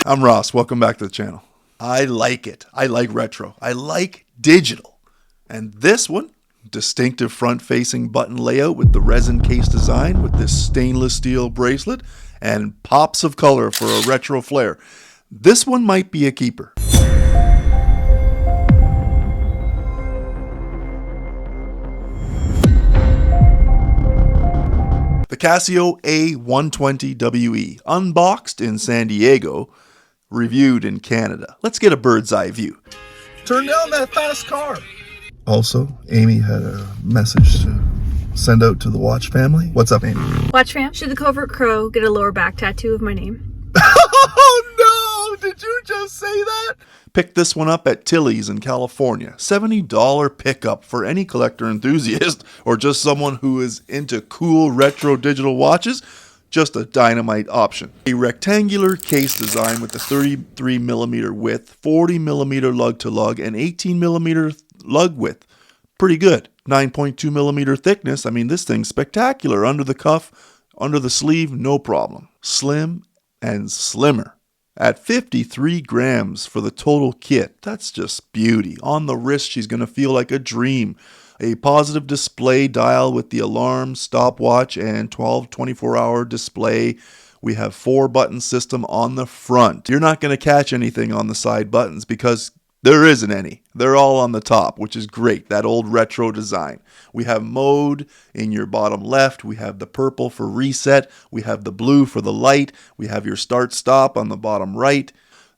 I'm Ross. Welcome back to the channel. I like it. I like retro. I like digital. And this one, distinctive front-facing button layout with the resin case design with this stainless steel bracelet and pops of color for a retro flair. This one might be a keeper. The Casio A120we, unboxed in San Diego, reviewed in Canada. Let's get a bird's eye view. Turn down that fast car. Also, Amy had a message to send out to the watch family. What's up, Amy? Watch fam, should the CovertCrow get a lower back tattoo of my name? Oh no! Did you just say that? Picked this one up at Tilly's in California. $70 pickup for any collector enthusiast or just someone who is into cool retro digital watches. Just a dynamite option. A rectangular case design with the 33mm width, 40mm lug to lug, and 18mm lug width. Pretty good. 9.2mm thickness. I mean, this thing's spectacular. Under the cuff, under the sleeve, no problem. Slim and slimmer. At 53 grams for the total kit, that's just beauty. On the wrist, she's going to feel like a dream. A positive display dial with the alarm, stopwatch, and 24-hour display. We have 4-button system on the front. You're not going to catch anything on the side buttons because there isn't any. They're all on the top, which is great. That old retro design. We have mode in your bottom left. We have the purple for reset. We have the blue for the light. We have your start stop on the bottom right.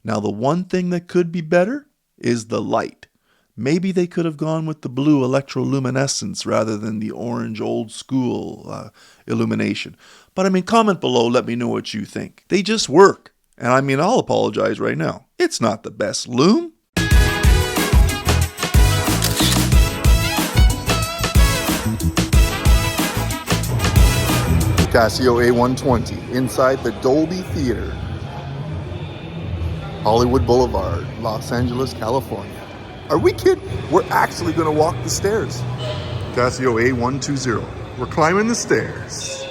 Now, the one thing that could be better is the light. Maybe they could have gone with the blue electroluminescence rather than the orange old school illumination. But I mean, comment below, let me know what you think. They just work. And I mean, I'll apologize right now. It's not the best lume. Casio A120 inside the Dolby Theater, Hollywood Boulevard, Los Angeles, California. Are we kidding? We're actually going to walk the stairs. Casio A120. We're climbing the stairs.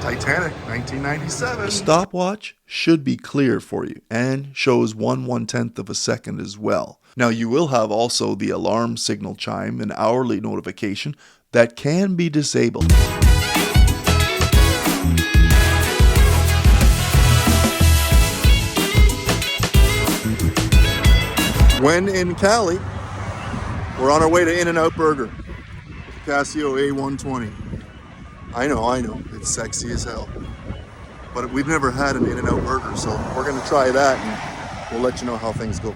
Titanic, 1997. The stopwatch should be clear for you and shows 1/110th of a second as well. Now you will have also the alarm signal chime and hourly notification that can be disabled. When in Cali, we're on our way to In-N-Out Burger. Casio A120. I know, it's sexy as hell. But we've never had an In-N-Out Burger, so we're gonna try that and we'll let you know how things go.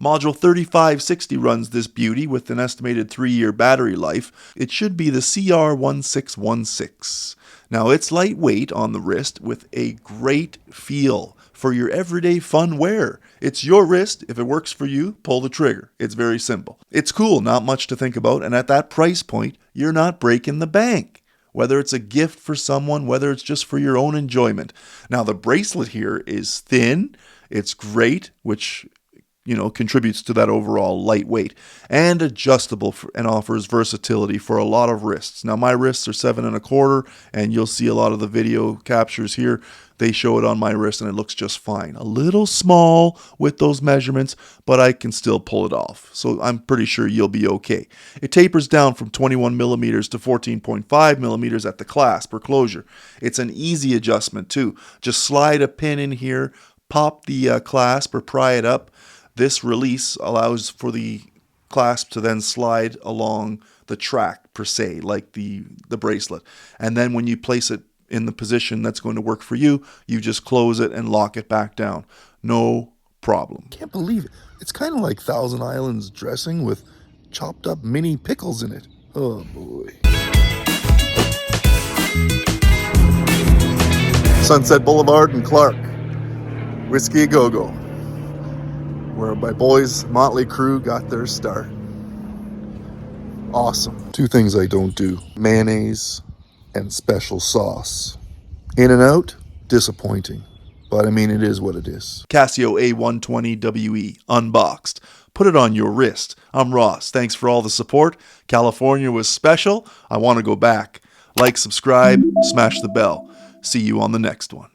Module 3560 runs this beauty with an estimated 3-year battery life. It should be the CR1616. Now it's lightweight on the wrist with a great feel for your everyday fun wear. It's your wrist. If it works for you, pull the trigger. It's very simple. It's cool, not much to think about, and at that price point, you're not breaking the bank. Whether it's a gift for someone, whether it's just for your own enjoyment. Now the bracelet here is thin. It's great, which contributes to that overall lightweight, and adjustable and offers versatility for a lot of wrists. Now my wrists are 7 1/4, and you'll see a lot of the video captures here. They show it on my wrist and it looks just fine. A little small with those measurements, but I can still pull it off. So I'm pretty sure you'll be okay. It tapers down from 21mm to 14.5mm at the clasp or closure. It's an easy adjustment too. Just slide a pin in here, pop the clasp or pry it up. This release allows for the clasp to then slide along the track per se, like the bracelet. And then when you place it in the position that's going to work for you, you just close it and lock it back down. No problem. Can't believe it. It's kind of like Thousand Islands dressing with chopped up mini pickles in it. Oh boy. Sunset Boulevard and Clark. Whiskey A Go-Go, where my boys Motley Crue got their start. Awesome. 2 things I don't do: mayonnaise and special sauce. In-N-Out, disappointing. But I mean, it is what it is. Casio A120we, unboxed. Put it on your wrist. I'm Ross. Thanks for all the support. California was special. I want to go back. Like, subscribe, smash the bell. See you on the next one.